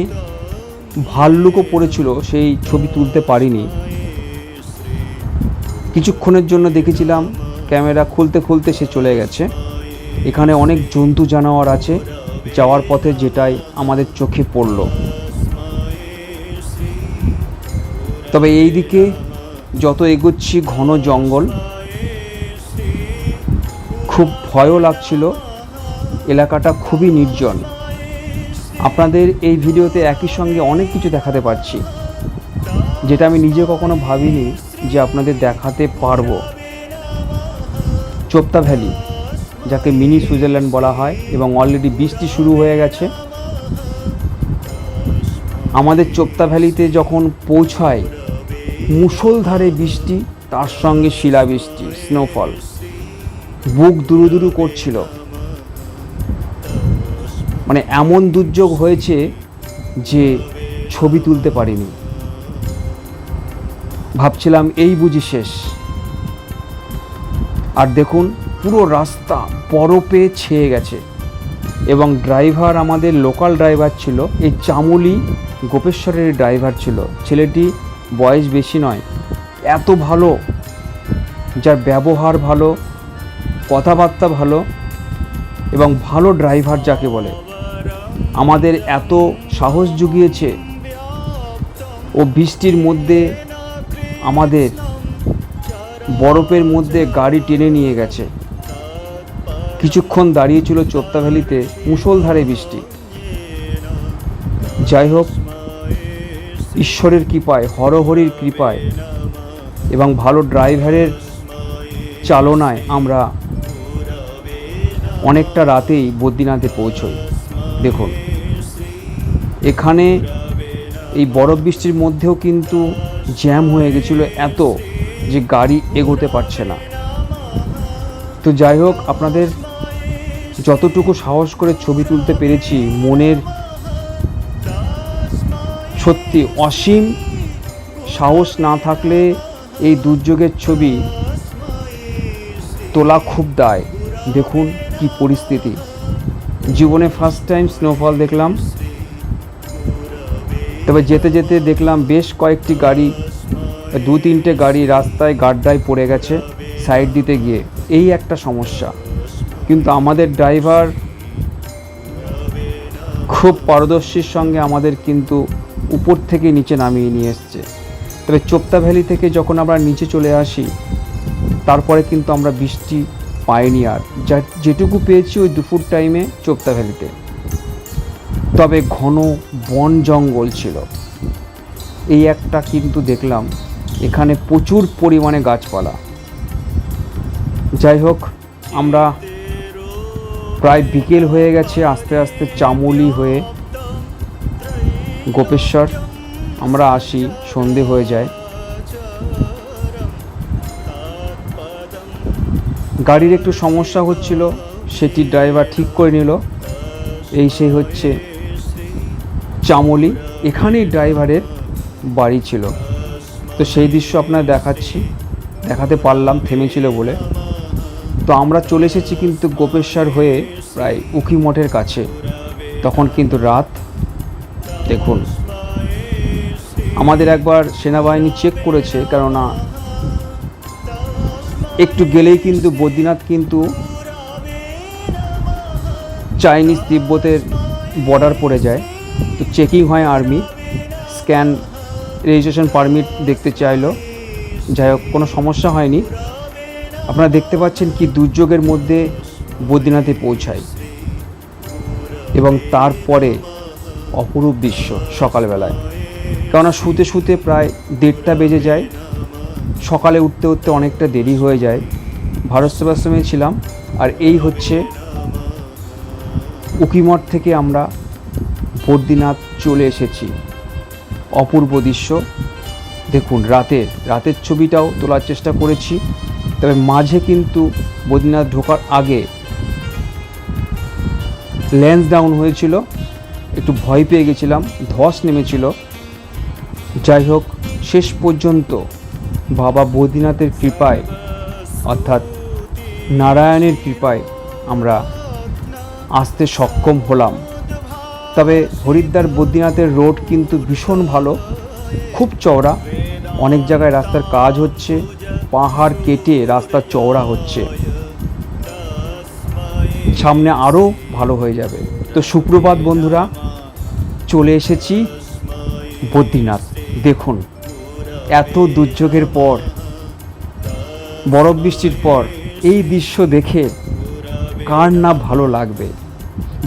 ভাল্লুকও পড়েছিল, সেই ছবি তুলতে পারিনি। কিছুক্ষণের জন্য দেখেছিলাম, ক্যামেরা খুলতে খুলতে সে চলে গেছে। এখানে অনেক জন্তু জানোয়ার আছে যাওয়ার পথে, যেটাই আমাদের চোখে পড়ল। তবে এই দিকে যত এগোচ্ছি ঘন জঙ্গল, খুব ভয়ও লাগছিল। এলাকাটা খুবই নির্জন। আপনাদের এই ভিডিওতে একই সঙ্গে অনেক কিছু দেখাতে পারছি, যেটা আমি নিজে কখনো ভাবিনি যে আপনাদের দেখাতে পারবো। চোপতা ভ্যালি, যাকে মিনি সুইজারল্যান্ড বলা হয়, এবং অলরেডি বৃষ্টি শুরু হয়ে গেছে। আমাদের চোপতা ভ্যালিতে যখন পৌঁছায়, মুষলধারে বৃষ্টি, তার সঙ্গে শিলাবৃষ্টি, স্নোফল। বুক দুরু দুরু করছিল। মানে এমন দুর্যোগ হয়েছে যে ছবি তুলতে পারিনি। ভাবছিলাম এই বুঝি শেষ। আর দেখুন, পুরো রাস্তা বরফে ছেয়ে গেছে। এবং ড্রাইভার আমাদের লোকাল ড্রাইভার ছিল, এই চামুলি গোপেশ্বরের ড্রাইভার ছিল। ছেলেটি বয়স বেশি নয়, এত ভালো, যার ব্যবহার ভালো, কথাবার্তা ভালো এবং ভালো ড্রাইভার যাকে বলে, আমাদের এত সাহস জুগিয়েছে। ও বৃষ্টির মধ্যে আমাদের বরফের মধ্যে গাড়ি টেনে নিয়ে গেছে। কিছুক্ষণ দাঁড়িয়েছিল চোপতা ভ্যালিতে, মুষলধারে বৃষ্টি। যাই হোক, ঈশ্বরের কৃপায়, হরহরির কৃপায় এবং ভালো ড্রাইভারের চালনায় আমরা অনেকটা রাতেই বদ্রীনাথে পৌঁছই। দেখুন, এখানে এই বরফ বৃষ্টির মধ্যেও কিন্তু জ্যাম হয়ে গেছিলো এত যে গাড়ি এগোতে পারছে না। তো যাই হোক, আপনাদের যতটুকু সাহস করে ছবি তুলতে পেরেছি, মনের সত্যি অসীম সাহস না থাকলে এই দুর্যোগের ছবি তোলা খুব দায়। দেখুন কি পরিস্থিতি। জীবনে ফার্স্ট টাইম স্নোফল দেখলাম। তবে যেতে যেতে দেখলাম বেশ কয়েকটি গাড়ি, 2-3টে গাড়ি রাস্তায় গাড্ডায় পড়ে গেছে সাইড দিতে গিয়ে। এই একটা সমস্যা। কিন্তু আমাদের ড্রাইভার খুব পারদর্শীর সঙ্গে আমাদের কিন্তু উপর থেকে নিচে নামিয়ে নিয়ে এসছে। তবে চোপতা ভ্যালি থেকে যখন আমরা নিচে চলে আসি, তারপরে কিন্তু আমরা বৃষ্টি পাইনি আর, যেটুকু পেয়েছি ওই দুপুর টাইমে চোপতা ভ্যালিতে। তবে ঘন বন জঙ্গল ছিল, এই একটা কিন্তু দেখলাম। এখানে প্রচুর পরিমাণে গাছপালা। যাই হোক, আমরা প্রায় বিকেল হয়ে গেছে, আস্তে আস্তে চামুলি হয়ে গোপেশ্বর আমরা আসি, সন্ধে হয়ে যায়। গাড়ির একটু সমস্যা হচ্ছিল, সেটি ড্রাইভার ঠিক করে নিল। এই সেই হচ্ছে চামুলি, এখানেই ড্রাইভারের বাড়ি ছিল। তো সেই দৃশ্য আপনার দেখাতে পারলাম, থেমেছিল বলে। তো আমরা চলে এসেছি কিন্তু গোপেশ্বর হয়ে প্রায় উখি মঠের কাছে। তখন কিন্তু রাত। দেখুন, আমাদের একবার সেনাবাহিনী চেক করেছে, কেননা একটু গেলেই কিন্তু বদ্রীনাথ কিন্তু চাইনিজ তিব্বতের বর্ডার পড়ে যায়। তো চেকিং হয়, আর্মি স্ক্যান, রেজিস্ট্রেশন পারমিট দেখতে চাইলো। যাই হোক, কোনো সমস্যা হয়নি। আপনারা দেখতে পাচ্ছেন কি দুর্যোগের মধ্যে বদ্রীনাথে পৌঁছায়। এবং তারপরে অপরূপ দৃশ্য সকালবেলায়, কেননা শুতে শুতে প্রায় 1:30 বেজে যায়। সকালে উঠতে উঠতে অনেকটা দেরি হয়ে যায়। ভারত সেবাশ্রমে ছিলাম। আর এই হচ্ছে উকিমঠ থেকে আমরা বদ্রীনাথ চলে এসেছি। অপূর্ব দৃশ্য। দেখুন, রাতের ছবিটাও তোলার চেষ্টা করেছি। তবে মাঝে কিন্তু বদ্রীনাথ ঢোকার আগে লেন্স ডাউন হয়েছিল, একটু ভয় পেয়ে গেছিলাম, ধস নেমেছিল। যাই হোক, শেষ পর্যন্ত বাবা বদ্রীনাথের কৃপায় অর্থাৎ নারায়ণের কৃপায় আমরা আসতে সক্ষম হলাম। তবে হরিদ্বার বদ্রীনাথের রোড কিন্তু ভীষণ ভালো, খুব চওড়া, অনেক জায়গায় রাস্তার কাজ হচ্ছে, পাহাড় কেটে রাস্তা চওড়া হচ্ছে, সামনে আরও ভালো হয়ে যাবে। তো সুপ্রভাত বন্ধুরা, চলে এসেছি বদ্রীনাথ। দেখুন, এত দুর্যোগের পর, বরফ বৃষ্টির পর এই দৃশ্য দেখে কার না ভালো লাগবে।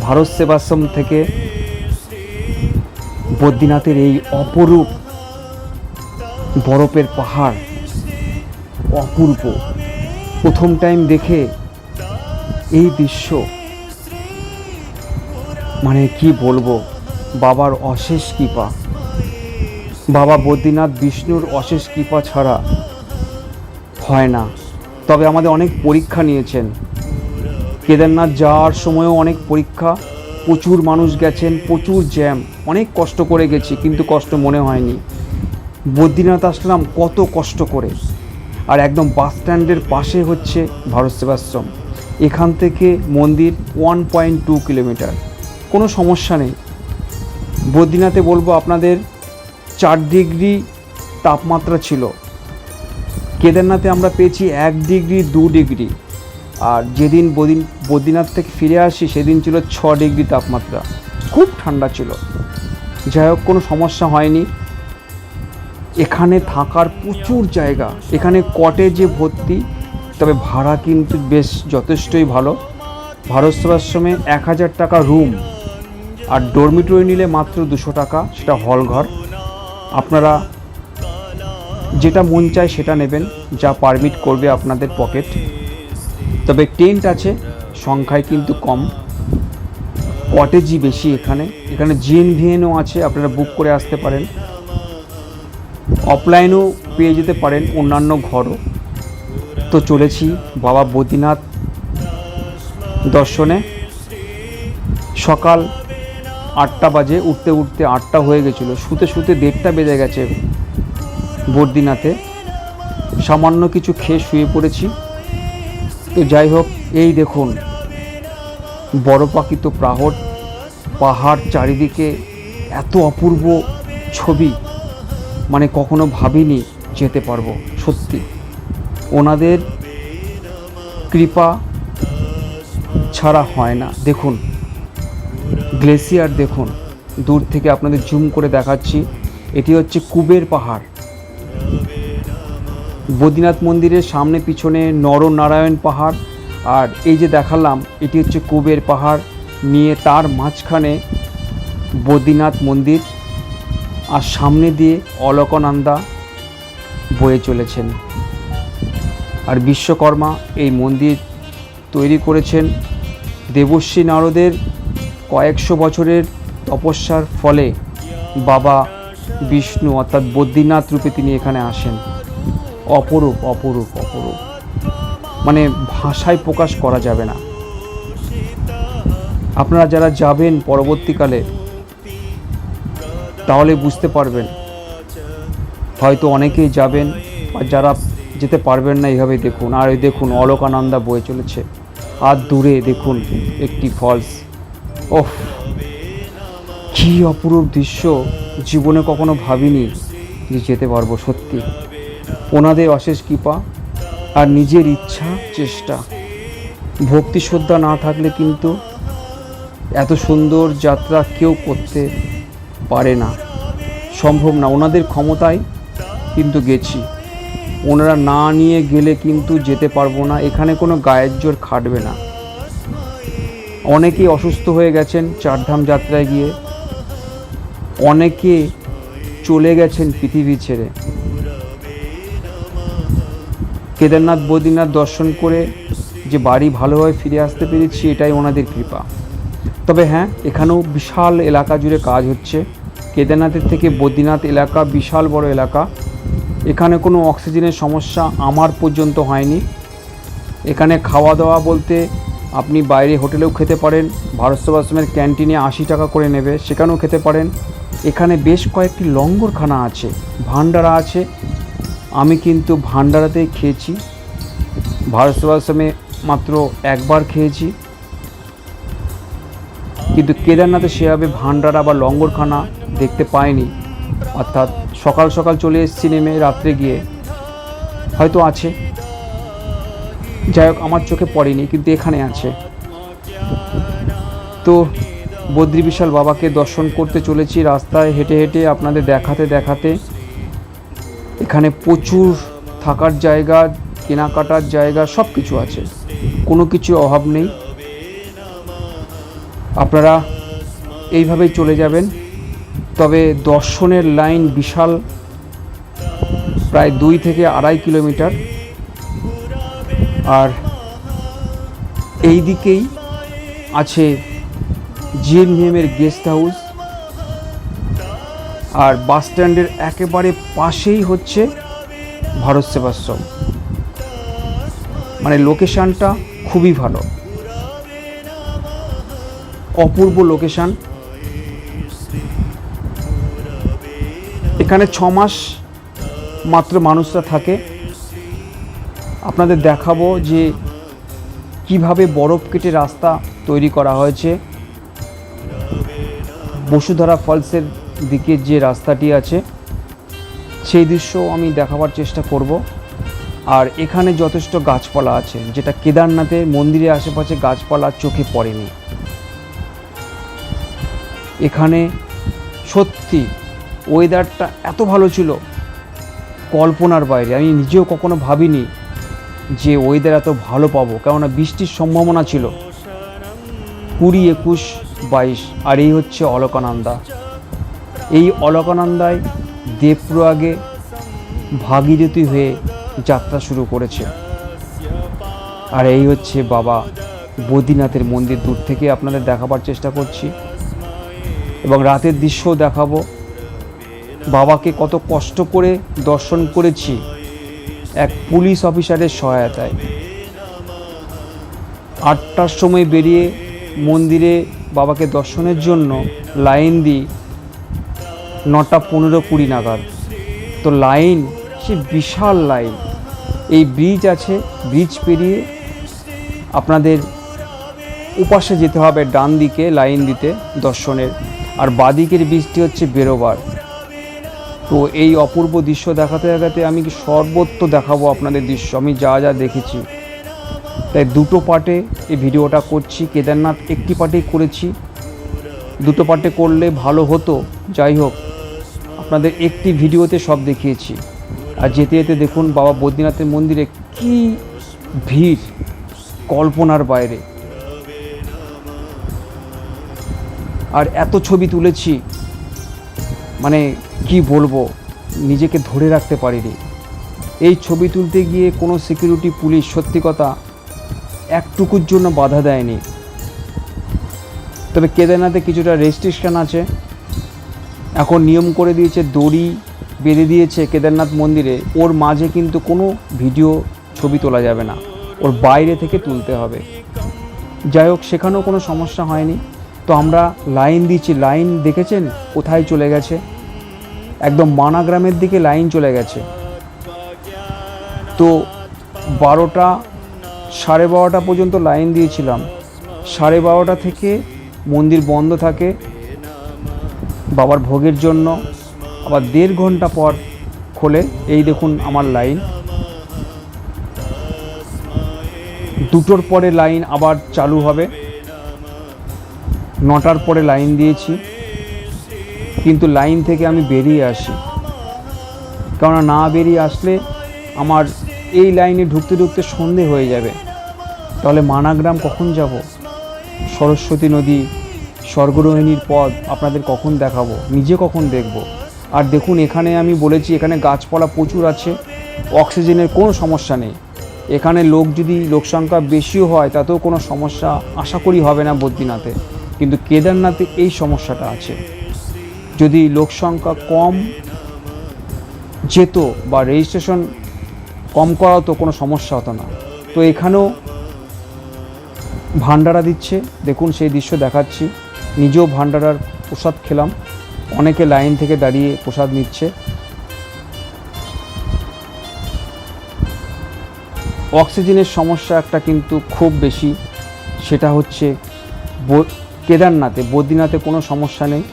ভারত সেবাশ্রম থেকে বদ্রীনাথের এই অপরূপ বরফের পাহাড় অপূর্ব। প্রথম টাইম দেখে এই দৃশ্য মানে কি বলবো, বাবার অশেষ কৃপা, বাবা বদ্রীনাথ বিষ্ণুর অশেষ কৃপা ছাড়া হয় না। তবে আমাদের অনেক পরীক্ষা নিয়েছেন, কেদারনাথ যাওয়ার সময়ও অনেক পরীক্ষা, প্রচুর মানুষ গেছেন, প্রচুর জ্যাম, অনেক কষ্ট করে গেছি, কিন্তু কষ্ট মনে হয়নি। বদ্রীনাথ আসলাম কত কষ্ট করে, আর একদম বাস স্ট্যান্ডের পাশে হচ্ছে ভারত সেবাশ্রম। এখান থেকে মন্দির 1.2 কিলোমিটার, কোনো সমস্যা নেই। বদ্রীনাথে বলবো আপনাদের 4 ডিগ্রি তাপমাত্রা ছিল, কেদারনাথে আমরা পেয়েছি 1 ডিগ্রি 2 ডিগ্রি, আর যেদিন বদ্রীনাথ থেকে ফিরে আসি সেদিন ছিল 6 ডিগ্রি তাপমাত্রা, খুব ঠান্ডা ছিল। যাই হোক, কোনো সমস্যা হয়নি। এখানে থাকার প্রচুর জায়গা, এখানে কটেজে ভর্তি, তবে ভাড়া কিন্তু বেশ যথেষ্টই ভালো। ভারত সেবাশ্রমে 1000 টাকা রুম, আর ডরমিটরি নিলে মাত্র 200 টাকা, সেটা হল ঘর। আপনারা যেটা মন চায় সেটা নেবেন, যা পারমিট করবে আপনাদের পকেট। তবে টেন্ট আছে, সংখ্যায় কিন্তু কম, কটেজই বেশি। এখানে জিএনভিএনও আছে, আপনারা বুক করে আসতে পারেন, অফলাইনও পেয়ে যেতে পারেন, অন্যান্য ঘরও। তো চলেছি বাবা বদ্রীনাথ দর্শনে। সকাল 8টা বাজে, উঠতে উঠতে 8টা হয়ে গেছিলো, শুতে শুতে 1:30টা বেজে গেছে। বদ্রীনাথে সামান্য কিছু খেয়ে শুয়ে পড়েছি। তো যাই হোক, এই দেখুন বরফাকৃত পাহাড় চারিদিকে, এত অপূর্ব ছবি, মানে কখনো ভাবিনি যেতে পারবো। সত্যি ওনাদের কৃপা ছাড়া হয় না। দেখুন গ্লেসিয়ার, দেখুন দূর থেকে আপনাদের জুম করে দেখাচ্ছি, এটি হচ্ছে কুবের পাহাড়। বদ্রীনাথ মন্দিরের সামনে পিছনে নরনারায়ণ পাহাড়, আর এই যে দেখালাম এটি হচ্ছে কুবের পাহাড়, নিয়ে তার মাঝখানে বদ্রীনাথ মন্দির, আর সামনে দিয়ে অলকানন্দা বয়ে চলেছেন। আর বিশ্বকর্মা এই মন্দির তৈরি করেছেন। দেবর্ষি নারদের কয়েকশো বছরের তপস্যার ফলে বাবা বিষ্ণু অর্থাৎ বদ্রীনাথ রূপে তিনি এখানে আসেন। অপরূপ অপরূপ অপরূপ, মানে ভাষায় প্রকাশ করা যাবে না। আপনারা যারা যাবেন পরবর্তীকালে তাহলে বুঝতে পারবেন, হয়তো অনেকেই যাবেন, আর যারা যেতে পারবেন না এইভাবে দেখুন। আর এই দেখুন অলকানন্দা বয়ে চলেছে, আর দূরে দেখুন একটি ফলস। ওহ, কী অপরূপ দৃশ্য, জীবনে কখনো ভাবিনি যে যেতে পারবো। সত্যি ওনাদের অশেষ কৃপা আর নিজের ইচ্ছা চেষ্টা, ভক্তি শ্রদ্ধা না থাকলে কিন্তু এত সুন্দর যাত্রা কেউ করতে পারে না, সম্ভব না। ওনাদের ক্ষমতায় কিন্তু গেছি, ওনারা না নিয়ে গেলে কিন্তু যেতে পারবো না। এখানে কোনো গায়ের জোর খাটবে না। অনেকেই অসুস্থ হয়ে গেছেন চারধাম যাত্রায় গিয়ে, অনেকে চলে গেছেন পৃথিবী ছেড়ে। কেদারনাথ বদ্রীনাথ দর্শন করে যে বাড়ি ভালোভাবে ফিরে আসতে পেরেছি, এটাই ওনাদের কৃপা। তবে হ্যাঁ, এখানেও বিশাল এলাকা জুড়ে কাজ হচ্ছে। কেদারনাথের থেকে বদ্রীনাথ এলাকা বিশাল বড় এলাকা। এখানে কোনো অক্সিজেনের সমস্যা আমার পর্যন্ত হয়নি। এখানে খাওয়া দাওয়া বলতে আপনি বাইরে হোটেলেও খেতে পারেন, ভারত সেবাশ্রমের ক্যান্টিনে 80 টাকা করে নেবে, সেখানেও খেতে পারেন। এখানে বেশ কয়েকটি লঙ্গরখানা আছে, ভান্ডারা আছে, আমি কিন্তু ভান্ডারাতেই খেয়েছি, ভারত সেবাশ্রমে মাত্র একবার খেয়েছি, কিন্তু কেদারনাথে সেভাবে ভান্ডারা বা লঙ্গরখানা দেখতে পাইনি। অর্থাৎ সকাল সকাল চলে এসেছি নেমে, রাত্রে গিয়ে হয়তো আছে, যাই হোক আমার চোখে পড়েনি, কিন্তু এখানে আছে। তো বদ্রী বিশাল বাবাকে দর্শন করতে চলেছি রাস্তায় হেঁটে হেঁটে, আপনাদের দেখাতে দেখাতে। এখানে প্রচুর থাকার জায়গা, কেনাকাটার জায়গা, সব কিছু আছে, কোনো কিছু অভাব নেই। আপনারা এইভাবেই চলে যাবেন। তবে দর্শনের লাইন বিশাল, প্রায় 2 থেকে 2.5 কিলোমিটার। আর এই দিকেই আছে জিএনভিএমের গেস্ট হাউস, আর বাস স্ট্যান্ডের একেবারে পাশেই হচ্ছে ভারত সেবাশ্রম। মানে লোকেশানটা খুবই ভালো, অপূর্ব লোকেশান। এখানে 6 মাস মাত্র মানুষরা থাকে। আপনাদের দেখাবো যে কিভাবে বরফ কেটে রাস্তা তৈরি করা হয়েছে। বসুধারা ফলসের দিকে যে রাস্তাটি আছে সেই দৃশ্য আমি দেখাবার চেষ্টা করব। আর এখানে যথেষ্ট গাছপালা আছে, যেটা কেদারনাথের মন্দিরের আশেপাশে গাছপালা চোখে পড়েনি। এখানে সত্যি ওয়েদারটা এত ভালো ছিল, কল্পনার বাইরে। আমি নিজেও কখনো ভাবিনি যে ওয়েদার এত ভালো পাবো, কেননা বৃষ্টির সম্ভাবনা ছিল 20, 21, 22। আর এই হচ্ছে অলকানন্দা। এই অলকানন্দায় দেবপ্রয়াগে ভাগীরথী হয়ে যাত্রা শুরু করেছে। আর এই হচ্ছে বাবা বদ্রীনাথের মন্দির। দূর থেকে আপনাদের দেখাবার চেষ্টা করছি এবং রাতের দৃশ্যও দেখাবো। বাবাকে কত কষ্ট করে দর্শন করেছি এক পুলিশ অফিসারের সহায়তায়। 8টার সময় বেরিয়ে মন্দিরে বাবাকে দর্শনের জন্য লাইন দিই 9টা 15-20 নাগাদ। তো লাইন, সে বিশাল লাইন। এই ব্রিজ আছে, ব্রিজ পেরিয়ে আপনাদের উপাসে যেতে হবে ডান দিকে লাইন দিতে দর্শনের, আর বাদিকের ব্রিজটি হচ্ছে বেরোবার। তো এই অপূর্ব দৃশ্য দেখাতে দেখাতে আমি সর্বত্র দেখাবো আপনাদের দৃশ্য, আমি যা যা দেখেছি। তাই দুটো পার্টে এই ভিডিওটা করছি। কেদারনাথ একটি পার্টেই করেছি, দুটো পার্টে করলে ভালো হতো। যাই হোক, আপনাদের একটি ভিডিওতে সব দেখিয়েছি। আর যেতে যেতে দেখুন বাবা বদ্রীনাথের মন্দিরে কি ভিড়, কল্পনার বাইরে। আর এত ছবি তুলেছি, মানে কি বলবো, নিজেকে ধরে রাখতে পারিনি। এই ছবি তুলতে গিয়ে কোনো সিকিউরিটি পুলিশ সত্যি কথা একটুকুর জন্য বাধা দেয়নি। তবে কেদারনাথে কিছুটা রেস্ট্রিকশান আছে। এখন নিয়ম করে দিয়েছে, দড়ি বেঁধে দিয়েছে কেদারনাথ মন্দিরে, ওর মাঝে কিন্তু কোনো ভিডিও ছবি তোলা যাবে না, ওর বাইরে থেকে তুলতে হবে। যাই হোক, সেখানেও কোনো সমস্যা হয়নি। তো আমরা লাইন দিচ্ছি, লাইন দেখেছেন কোথায় চলে গেছে, একদম মানা গ্রামের দিকে লাইন চলে গেছে। তো 12টা 12:30 পর্যন্ত লাইন দিয়েছিলাম। 12:30 থেকে মন্দির বন্ধ থাকে বাবার ভোগের জন্য, আবার 1.5 ঘন্টা পর খোলে। এই দেখুন আমার লাইন। 2টোর পরে লাইন আবার চালু হবে। 9টার পরে লাইন দিয়েছি, কিন্তু লাইন থেকে আমি বেরিয়ে আসি, কেননা না বেরিয়ে আসলে আমার এই লাইনে ঢুকতে ঢুকতে সন্ধে হয়ে যাবে। তাহলে মানাগ্রাম কখন যাব, সরস্বতী নদী, স্বর্গরোহিণীর পদ আপনাদের কখন দেখাবো, নিজে কখন দেখব। আর দেখুন এখানে আমি বলেছি, এখানে গাছপালা প্রচুর আছে, অক্সিজেনের কোনো সমস্যা নেই। এখানে লোক সংখ্যা বেশিও হয় তাতেও কোনো সমস্যা আশা করি হবে না বদ্রীনাথে। কিন্তু কেদারনাথে এই সমস্যাটা আছে। যদি লোক সংখ্যা কম যেত বা রেজিস্ট্রেশন কম করা হতো, কোনো সমস্যা হতো না। তো এখানেও ভান্ডারা দিচ্ছে, দেখুন সেই দৃশ্য দেখাচ্ছি। নিজেও ভান্ডারার প্রসাদ খেলাম, অনেকে লাইন থেকে দাঁড়িয়ে প্রসাদ নিচ্ছে। অক্সিজেনের সমস্যা একটা কিন্তু খুব বেশি, সেটা হচ্ছে কেদারনাথে। বদ্রীনাথে কোনো সমস্যা নেই,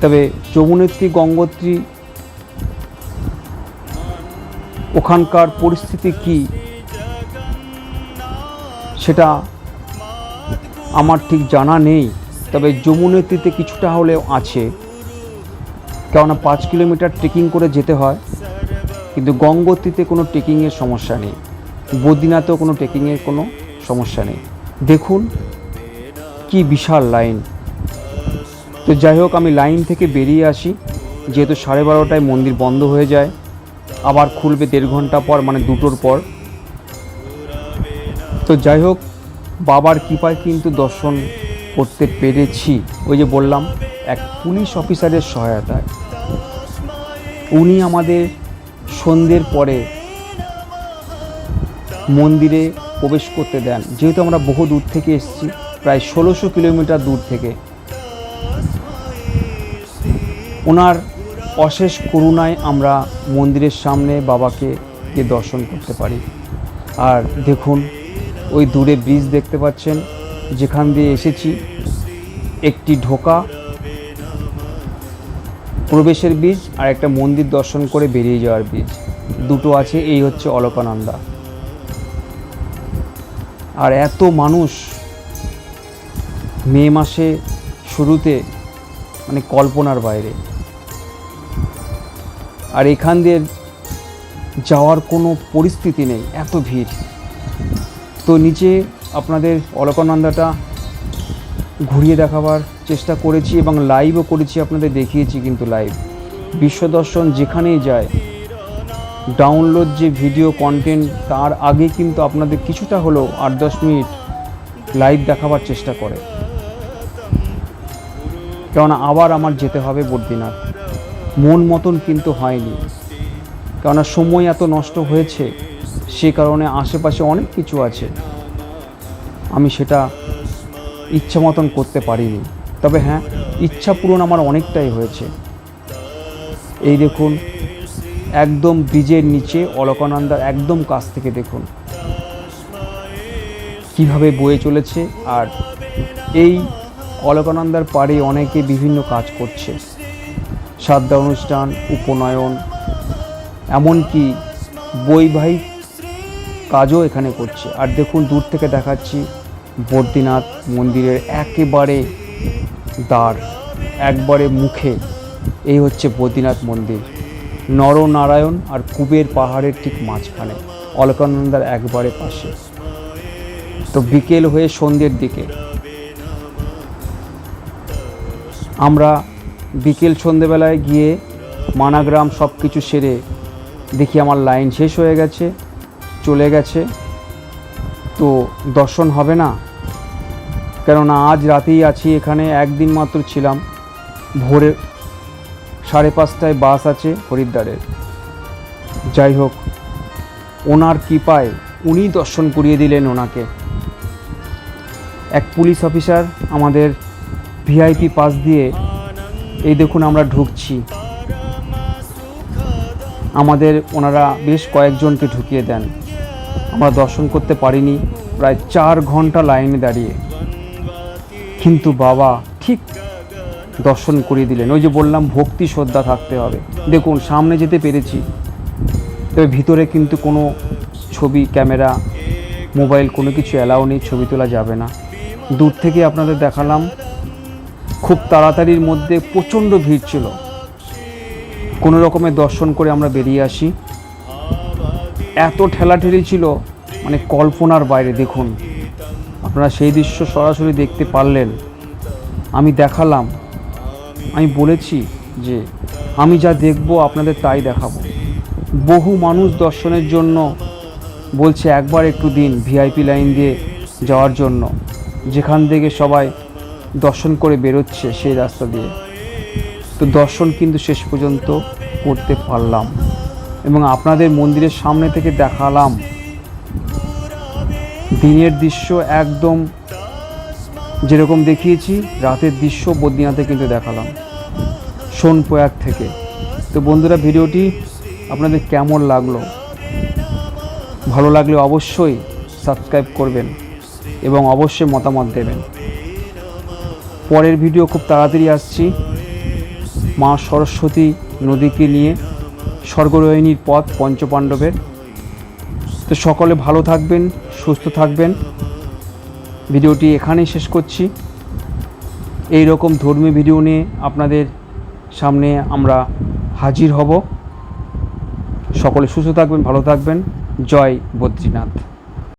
তবে যমুনেত্রী গঙ্গোত্রী ওখানকার পরিস্থিতি কি সেটা আমার ঠিক জানা নেই। তবে যমুনেত্রীতে কিছুটা হলেও আছে, কেননা 5 কিলোমিটার ট্রেকিং করে যেতে হয়। কিন্তু গঙ্গোত্রীতে কোনো ট্রেকিংয়ের সমস্যা নেই, বদ্রীনাথেও কোনো ট্রেকিংয়ের কোনো সমস্যা নেই। দেখুন কি বিশাল লাইন। তো যাই হোক, আমি লাইন থেকে বেরিয়ে আসি, যেহেতু 12:30টায় মন্দির বন্ধ হয়ে যায়, আবার খুলবে 1.5 ঘন্টা পর, মানে 2টোর পর। তো যাই হোক, বাবার কৃপায় কিন্তু দর্শন করতে পেরেছি। ওই যে বললাম, এক পুলিশ অফিসারের সহায়তায় উনি আমাদের সন্ধ্যের পরে মন্দিরে প্রবেশ করতে দেন, যেহেতু আমরা বহু দূর থেকে এসেছি, প্রায় 1600 কিলোমিটার দূর থেকে। ওনার অশেষ করুণায় আমরা মন্দিরের সামনে বাবাকে গিয়ে দর্শন করতে পারি। আর দেখুন, ওই দূরে ব্রিজ দেখতে পাচ্ছেন, যেখান দিয়ে এসেছি। একটি ঢোকা প্রবেশের ব্রিজ, আর একটা মন্দির দর্শন করে বেরিয়ে যাওয়ার ব্রিজ, দুটো আছে। এই হচ্ছে অলকানন্দা। আর এত মানুষ মে মাসে শুরুতে, মানে কল্পনার বাইরে। আর এখান দিয়ে যাওয়ার কোনো পরিস্থিতি নেই, এত ভিড়। তো নিচে আপনাদের অলকানন্দাটা ঘুরিয়ে দেখাবার চেষ্টা করেছি এবং লাইভও করেছি, আপনাদের দেখিয়েছি কিন্তু লাইভ। বিশ্বদর্শন যেখানেই যায়, ডাউনলোড যে ভিডিও কন্টেন্ট, তার আগে কিন্তু আপনাদের কিছুটা হলেও 8-10 মিনিট লাইভ দেখাবার চেষ্টা করে। কেননা আবার আমার যেতে হবে বদ্রীনাথ। মন মতন কিন্তু হয়নি, কেননা সময় এত নষ্ট হয়েছে, সে কারণে আশেপাশে অনেক কিছু আছে, আমি সেটা ইচ্ছা মতন করতে পারিনি। তবে হ্যাঁ, ইচ্ছা পূরণ আমার অনেকটাই হয়েছে। এই দেখুন, একদম ব্রিজের নিচে অলকানন্দার একদম কাছ থেকে দেখুন কিভাবে বয়ে চলেছে। আর এই অলকানন্দার পাড়ে অনেকে বিভিন্ন কাজ করছে, শ্রাদ্ধা অনুষ্ঠান, উপনয়ন, এমনকি বৈবাহিক কাজও এখানে করছে। আর দেখুন, দূর থেকে দেখাচ্ছি বদ্রীনাথ মন্দিরের একেবারে দ্বার, একবারে মুখে। এই হচ্ছে বদ্রীনাথ মন্দির, নরনারায়ণ আর কুবের পাহাড়ের ঠিক মাঝখানে, অলকানন্দার একবারে পাশে। তো বিকেল হয়ে সন্ধ্যের দিকে আমরা বিকেল সন্ধ্যেবেলায় গিয়ে মানাগ্রাম সব কিছু সেরে দেখি আমার লাইন শেষ হয়ে গেছে, চলে গেছে। তো দর্শন হবে না, কেননা আজ রাতেই আছি এখানে, একদিন মাত্র ছিলাম। ভোরে 5:30টায় বাস আছে হরিদ্বারের। যাই হোক, ওনার কৃপায় উনি দর্শন করিয়ে দিলেন ওনাকে। এক পুলিশ অফিসার আমাদের ভিআইপি পাস দিয়ে, এই দেখুন আমরা ঢুকছি, আমাদের ওনারা বেশ কয়েকজনকে ঢুকিয়ে দেন। আমরা দর্শন করতে পারিনি, প্রায় 4 ঘন্টা লাইনে দাঁড়িয়ে, কিন্তু বাবা ঠিক দর্শন করিয়ে দিলেন। ওই যে বললাম, ভক্তি শ্রদ্ধা থাকতে হবে। দেখুন, সামনে যেতে পেরেছি, তবে ভিতরে কিন্তু কোনো ছবি, ক্যামেরা, মোবাইল কোনো কিছু অ্যালাউ নেই, ছবি তোলা যাবে না। দূর থেকে আপনাদের দেখালাম, খুব তাড়াতাড়ির মধ্যে প্রচণ্ড ভিড় ছিল। কোনো রকমের দর্শন করে আমরা বেরিয়ে আসি। এত ঠেলাঠেলি ছিল, মানে কল্পনার বাইরে। দেখুন, আপনারা সেই দৃশ্য সরাসরি দেখতে পারলেন। আমি দেখালাম, আমি বলেছি যে আমি যা দেখব আপনাদের তাই দেখাবো। বহু মানুষ দর্শনের জন্য বলছে একবার একটু দিন ভিআইপি লাইন দিয়ে যাওয়ার জন্য, যেখান থেকে সবাই দর্শন করে বেরোচ্ছে সেই রাস্তা দিয়ে। তো দর্শন কিন্তু শেষ পর্যন্ত করতে পারলাম এবং আপনাদের মন্দিরের সামনে থেকে দেখালাম। দিনের দৃশ্য একদম যেরকম দেখিয়েছি, রাতের দৃশ্য বদ্রীনাথে কিন্তু দেখালাম সোনপ্রয়াগ থেকে। তো বন্ধুরা, ভিডিওটি আপনাদের কেমন লাগলো ভালো লাগলে অবশ্যই সাবস্ক্রাইব করবেন এবং অবশ্যই মতামত দেবেন। পরের ভিডিও খুব তাড়াতাড়ি আসছি মা সরস্বতী নদীকে নিয়ে, স্বর্গরোহিণীর পথ পঞ্চপাণ্ডবের। তো সকলে ভালো থাকবেন, সুস্থ থাকবেন। ভিডিওটি এখানেই শেষ করছি। এই রকম ধর্মীয় ভিডিও নিয়ে আপনাদের সামনে আমরা হাজির হব। সকলে সুস্থ থাকবেন, ভালো থাকবেন। জয় বদ্রীনাথ।